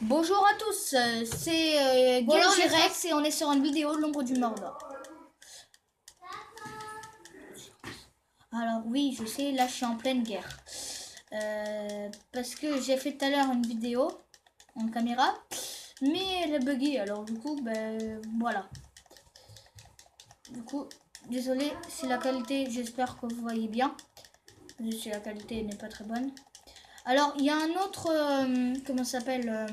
Bonjour à tous, c'est Rex et on est sur une vidéo de l'ombre du Mordor. Alors oui, je sais, là je suis en pleine guerre. Parce que j'ai fait tout à l'heure une vidéo en caméra, mais elle a bugué, alors du coup, ben voilà. Du coup, désolé si la qualité, j'espère que vous voyez bien. Si la qualité n'est pas très bonne. Alors, il y a un autre, comment ça s'appelle,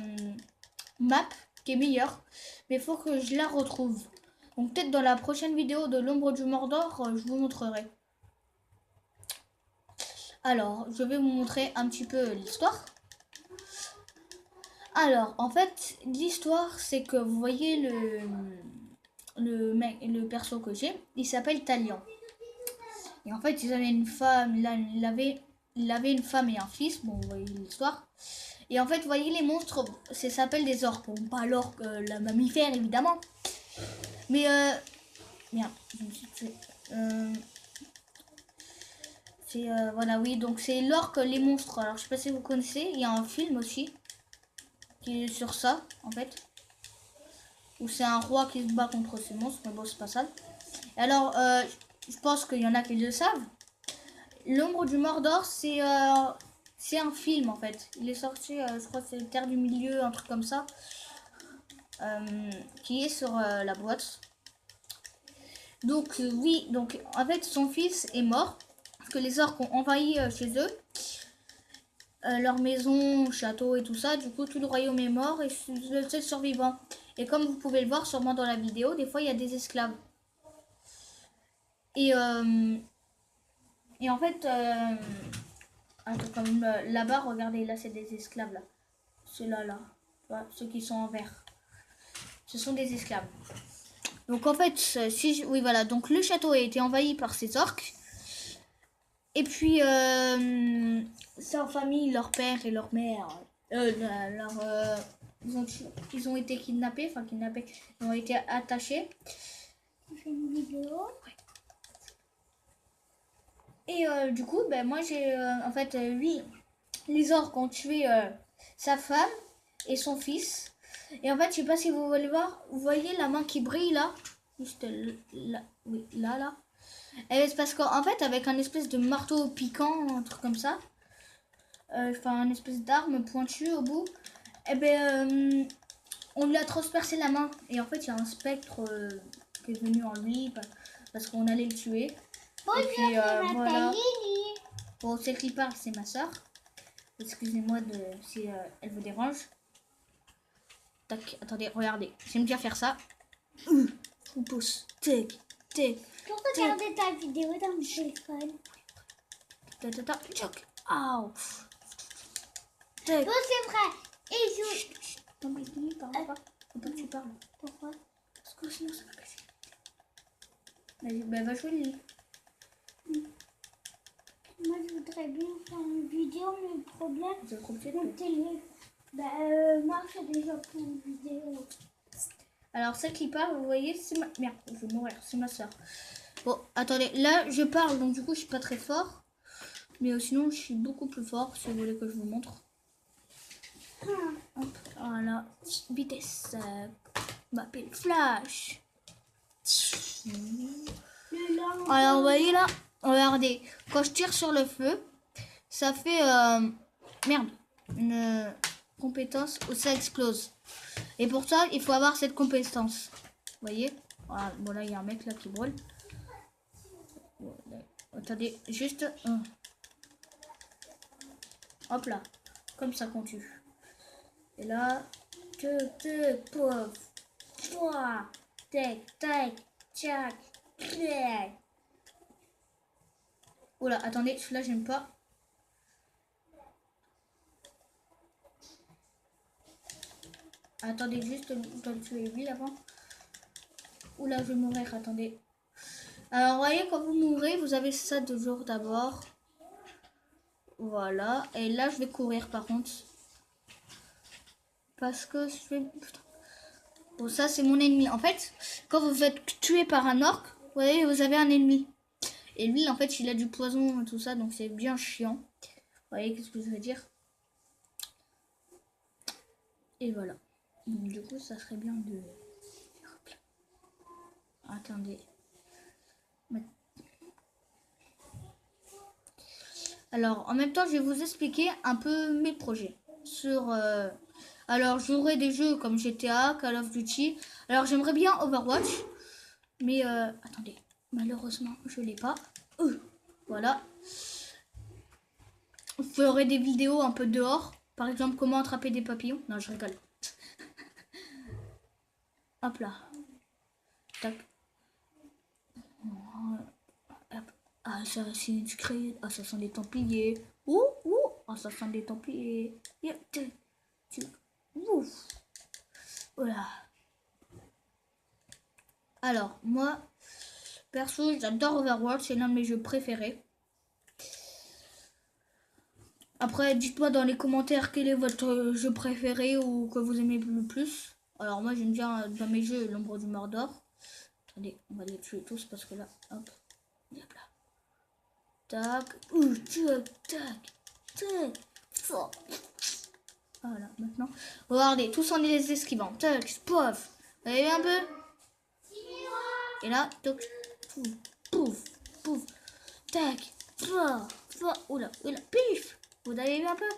map qui est meilleure, mais il faut que je la retrouve. Donc peut-être dans la prochaine vidéo de l'ombre du Mordor, je vous montrerai. Alors, je vais vous montrer un petit peu l'histoire. Alors, en fait, l'histoire, c'est que vous voyez le perso que j'ai, il s'appelle Talion. Et en fait, ils avaient une femme, il avait une femme et un fils. Bon, vous voyez l'histoire. Et en fait, vous voyez les monstres, ça s'appelle des orques. Bon, pas l'orque, la mammifère, évidemment. Mais, merde, je me suis tué. Voilà, oui, donc c'est l'orque, les monstres. Alors, je sais pas si vous connaissez, il y a un film aussi qui est sur ça, en fait. Où c'est un roi qui se bat contre ces monstres, mais bon, c'est pas ça. Et alors, je pense qu'il y en a qui le savent. L'ombre du Mordor, c'est un film en fait. Il est sorti, je crois que c'est Terre du Milieu, un truc comme ça. Qui est sur la boîte. Donc oui, donc en fait son fils est mort. Parce que les orques ont envahi chez eux. Leur maison, château et tout ça. Du coup tout le royaume est mort et le seul survivant. Et comme vous pouvez le voir sûrement dans la vidéo, des fois il y a des esclaves. Et en fait, comme là-bas, regardez, là c'est des esclaves là. Ceux-là, là. Voilà, ceux qui sont en vert. Ce sont des esclaves. Donc en fait, oui voilà, donc le château a été envahi par ces orques. Et puis, sa famille, leur père et leur mère, ils ont été kidnappés, ils ont été attachés. On fait une vidéo. Et du coup, ben moi j'ai, en fait, lui, les orques ont tué sa femme et son fils. Et en fait, je sais pas si vous voulez voir, vous voyez la main qui brille là, juste là, oui, là. Et c'est parce qu'en fait, avec un espèce de marteau piquant, un truc comme ça, enfin, un espèce d'arme pointue au bout, et ben, on lui a transpercé la main. Et en fait, il y a un spectre qui est venu en lui parce qu'on allait le tuer. Bonjour, et puis, voilà. Lily. Bon, celle qui parle, c'est ma soeur. Excusez-moi si elle vous dérange. Tac, attendez, regardez. J'aime bien faire ça. On pousse. Tac, tac. Je peux regarder ta vidéo dans mon téléphone. Tac, tac, tac. Aouh. Tac. Bon, c'est vrai. Et je... Non, mais dis, parle pas. Faut pas que tu parles. Pourquoi? Parce que sinon, ça va casser. Ben, va jouer Lily. Moi, je voudrais bien faire une vidéo, mais le problème, C'est trop petit. mon télé... moi, je fais déjà pour une vidéo. Alors, celle qui parle, vous voyez, c'est ma... Merde, je vais mourir, c'est ma soeur. Bon, attendez, là, je parle, donc du coup, je suis pas très fort. Mais sinon, je suis beaucoup plus fort, si vous voulez que je vous montre. Hop, voilà, vitesse. M'appelle Flash. Alors, vous voyez là, regardez, quand je tire sur le feu, ça fait, merde, une compétence où ça explose. Et pour ça, il faut avoir cette compétence. Vous voyez? Voilà, bon là, il y a un mec là qui brûle. Attendez, juste... hop là, comme ça qu'on tue. Et là, pauvre. Tac, tac, tac, tac. Oula, attendez, celui-là, j'aime pas. Attendez, juste, on doit le tuer lui avant. Oula, je vais mourir, attendez. Alors, vous voyez, quand vous mourrez, vous avez ça toujours d'abord. Voilà. Et là, je vais courir, par contre. Parce que je vais... Bon, ça, c'est mon ennemi. En fait, quand vous êtes tué par un orque, vous voyez, vous avez un ennemi. Et lui, en fait, il a du poison et tout ça, donc c'est bien chiant. Vous voyez, qu'est-ce que je veux dire? Et voilà. Donc, du coup, ça serait bien de... Attendez. Alors, en même temps, je vais vous expliquer un peu mes projets. Alors, j'aurai des jeux comme GTA, Call of Duty. Alors, j'aimerais bien Overwatch. Mais, attendez. Malheureusement, je l'ai pas. Voilà. Je ferai des vidéos un peu dehors. Par exemple, comment attraper des papillons. Non, je rigole. Hop là. Tac. Assassin's Creed. Ah, ça sent des Templiers. Ah, ça sent des Templiers. Ouf. Voilà. Alors, moi, perso, j'adore Overwatch. C'est l'un de mes jeux préférés. Après, dites-moi dans les commentaires quel est votre jeu préféré ou que vous aimez le plus. Alors moi, j'aime bien dans mes jeux l'ombre du Mordor. Attendez, on va les tuer tous parce que là, hop, hop là. Tac, tac. Voilà, maintenant. Regardez, tous en les esquivant. Tac, pof. Vous avez vu un peu? Et là, toc, pouf, pouf, tac, oula, pif. Vous avez vu un peu?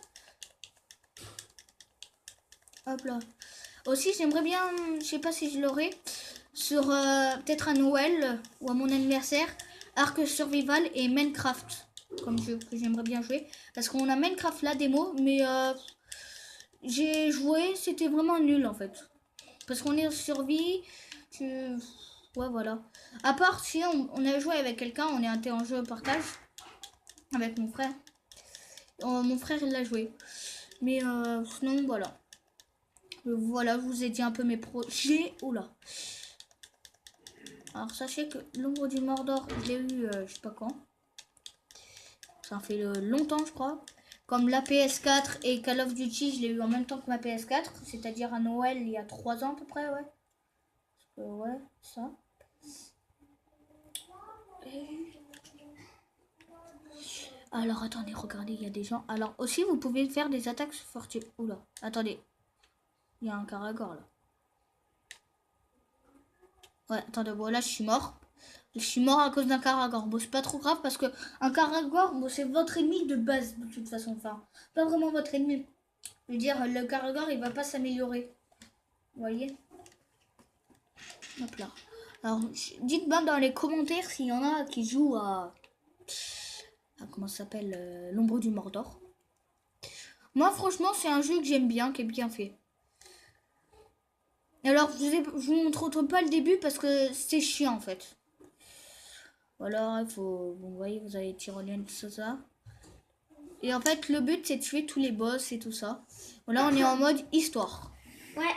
Hop là. Aussi, j'aimerais bien, je sais pas si je l'aurai, sur peut-être à Noël ou à mon anniversaire, Ark Survival et Minecraft comme jeu que j'aimerais bien jouer. Parce qu'on a Minecraft la démo, mais j'ai joué, c'était vraiment nul en fait. Parce qu'on est en survie, ouais voilà. À part si on a joué avec quelqu'un, on est un en jeu partage avec mon frère. Mon frère il l'a joué. Mais sinon voilà. Voilà, je vous ai dit un peu mes projets. Oula. Alors sachez que l'ombre du Mordor, je l'ai eu je sais pas quand. Ça fait longtemps je crois. Comme la PS4 et Call of Duty, je l'ai eu en même temps que ma PS4. C'est-à-dire à Noël il y a 3 ans à peu près, ouais. Ouais, ça. Alors attendez, regardez, il y a des gens. Alors aussi vous pouvez faire des attaques fortunes. Oula, attendez. Il y a un Caragor là. Ouais, attendez, bon là je suis mort. Je suis mort à cause d'un Caragor. Bon, c'est pas trop grave parce que un Caragor, bon, c'est votre ennemi de base de toute façon. Enfin, pas vraiment votre ennemi. Je veux dire, le Caragor il va pas s'améliorer. Vous voyez? Hop là. Alors, dites-moi dans les commentaires s'il y en a qui jouent à comment ça s'appelle, l'ombre du Mordor. Moi, franchement, c'est un jeu que j'aime bien, qui est bien fait. Alors, je vous montre pas le début parce que c'est chiant en fait. Voilà, il faut. Vous voyez, vous avez tyrolienne, tout ça. Et en fait, le but c'est de tuer tous les boss et tout ça. Voilà, on est en mode histoire. Ouais.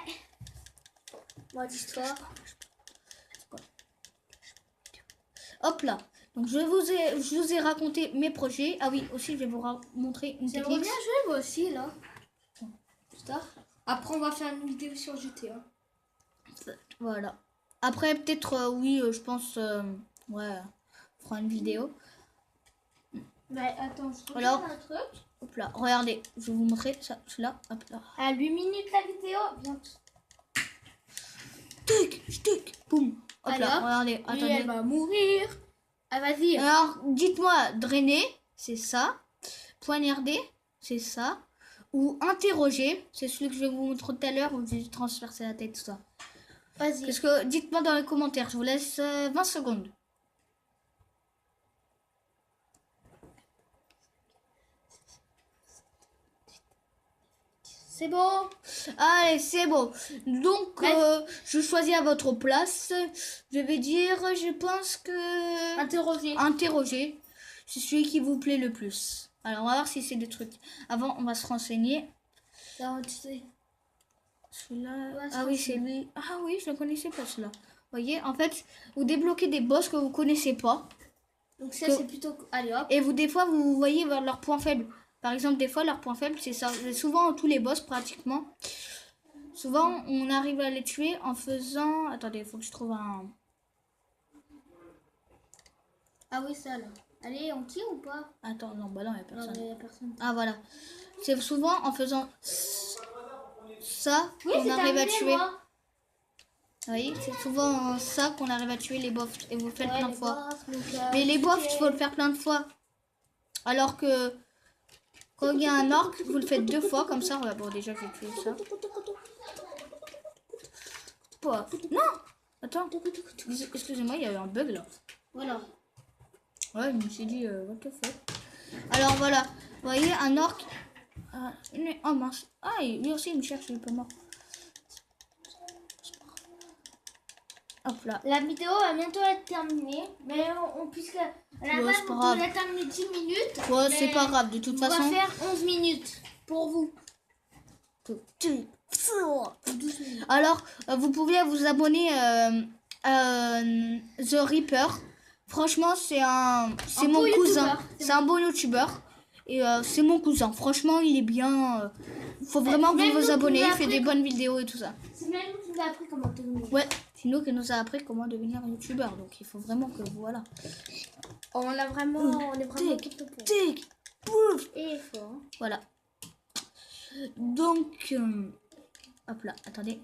Mode histoire. Hop là. Donc je vous ai raconté mes projets. Ah oui, aussi je vais vous montrer une technique. J'aimerais bien jouer moi aussi là. Putain. Après on va faire une vidéo sur GTA. Voilà. Après peut-être oui, je pense ouais, on fera une vidéo. Bah attends, je Alors, regarde un truc. Hop là, regardez, je vais vous montrer ça, cela. Hop là. À 8 minutes la vidéo, bientôt. Tic, boum. Hop Allez, là, hop. regardez, Et attendez. elle va mourir. Ah vas-y. Alors, dites-moi, drainer, c'est ça. Poignarder, c'est ça. Ou interroger, c'est celui que je vais vous montrer tout à l'heure où j'ai transpercé la tête, tout ça. Vas-y. Parce que dites-moi dans les commentaires, je vous laisse 20 secondes. C'est bon. Allez, c'est bon. Donc, je choisis à votre place. Je vais dire, je pense que... Interroger. C'est celui qui vous plaît le plus. Alors, on va voir si c'est des trucs. Avant, on va se renseigner. Non, tu sais. Celui-là... Ouais, ah oui, c'est lui. Ah oui, je ne connaissais pas celui-là. Vous voyez, en fait, vous débloquez des boss que vous connaissez pas. Donc ça, c'est plutôt... Allez, hop. Et vous, des fois, vous voyez leurs points faibles. Par exemple, des fois, leurs points faibles, c'est ça. C'est souvent tous les boss, pratiquement. Souvent, on arrive à les tuer en faisant... Attendez, il faut que je trouve un... Ah oui, ça, là. Allez, on tire ou pas? Attends, non, bah non, il n'y a personne. Non, mais y a personne. Ah, voilà. C'est souvent en faisant... ça Oui, qu'on c'est arrive à terminé, tuer. moi. Vous voyez, c'est souvent ça qu'on arrive à tuer les bofs. Et vous le faites Ouais, plein de les fois. boss, donc, Mais les bofs, il c'est- faut le faire plein de fois. Alors que quand il y a un orc, vous le faites 2 fois comme ça. Ouais, bon, déjà, je vais tuer ça. Pof. Non. Attends. Excusez-moi, il y a eu un bug là. Voilà. Ouais, je me suis dit, what the fuck. Alors voilà, vous voyez, un orc. Oh mince. Ah, lui aussi, il me cherche, il est pas mort. Hop là. La vidéo va bientôt être terminée. Mais puisque à la Ouais, base, c'est pas on grave. devait terminer 10 minutes. Ouais, mais c'est pas grave, de toute on va façon. faire 11 minutes pour vous. 12 minutes. Alors, vous pouvez vous abonner à The Reaper. Franchement, c'est mon beau cousin. youtubeur. C'est un beau youtubeur. Et c'est mon cousin. Franchement, il est bien. Faut vraiment que même vous nous vous qui abonnez. nous Il a fait appris des bonnes vidéos et tout ça. C'est même nous qui nous a appris comment tourner. Ouais, c'est nous qui nous a appris comment devenir youtubeur. Donc, il faut vraiment que voilà. On est vraiment Tic, top pour. tic, pouf. Et fort. Voilà. Donc, hop là, attendez.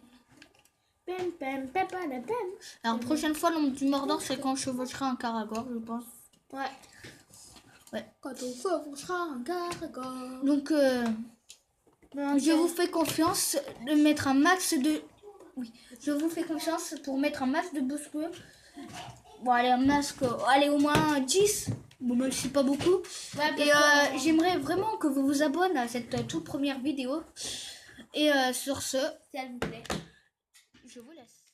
Pem, pem, pem, pem, pem. Alors, prochaine fois, l'ombre du Mordor, c'est quand je chevaucherai un Karagor, je pense. Ouais. Ouais. Quand on sera un Karagor. Donc, je vous fais confiance de mettre un max de... Oui, je vous fais confiance pour mettre un max de busque. Bon, allez, un masque, allez, au moins 10. Bon, même si c'est pas beaucoup. Ouais, Et j'aimerais vraiment que vous vous abonnez à cette toute première vidéo. Et sur ce, si elle vous plaît. je vous laisse.